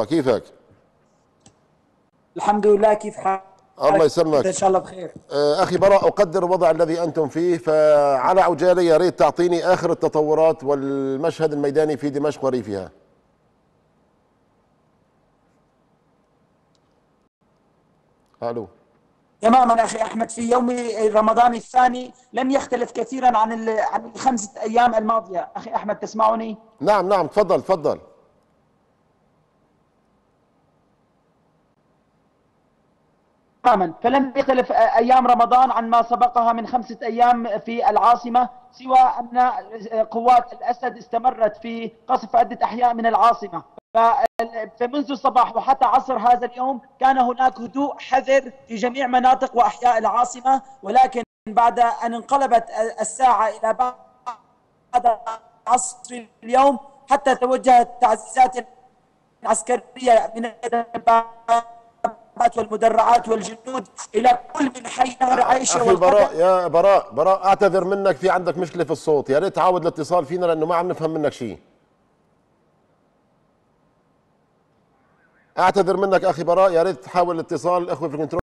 كيفك؟ الحمد لله. كيف حالك؟ الله يسلمك. ان شاء الله بخير. اخي براء، اقدر الوضع الذي انتم فيه، فعلى عجاله يا ريت تعطيني اخر التطورات والمشهد الميداني في دمشق وريفها. الو. تماما اخي احمد، في يوم رمضان الثاني لم يختلف كثيرا عن الخمسه ايام الماضيه. اخي احمد تسمعني؟ نعم نعم، تفضل تفضل. تماما، فلم يختلف ايام رمضان عن ما سبقها من خمسه ايام في العاصمه، سوى ان قوات الاسد استمرت في قصف عده احياء من العاصمه. فمنذ الصباح وحتى عصر هذا اليوم كان هناك هدوء حذر في جميع مناطق واحياء العاصمه، ولكن بعد ان انقلبت الساعه الى بعد عصر اليوم حتى توجهت تعزيزات عسكريه من والمدرعات والجنود الى كل من حي نهر عائشه اخي براء، والقدم. يا براء اعتذر منك، في عندك مشكله في الصوت، يا ريت تعاود الاتصال فينا لانه ما عم نفهم منك شيء. اعتذر منك اخي براء، يا ريت تحاول الاتصال، الاخوه في الكنترول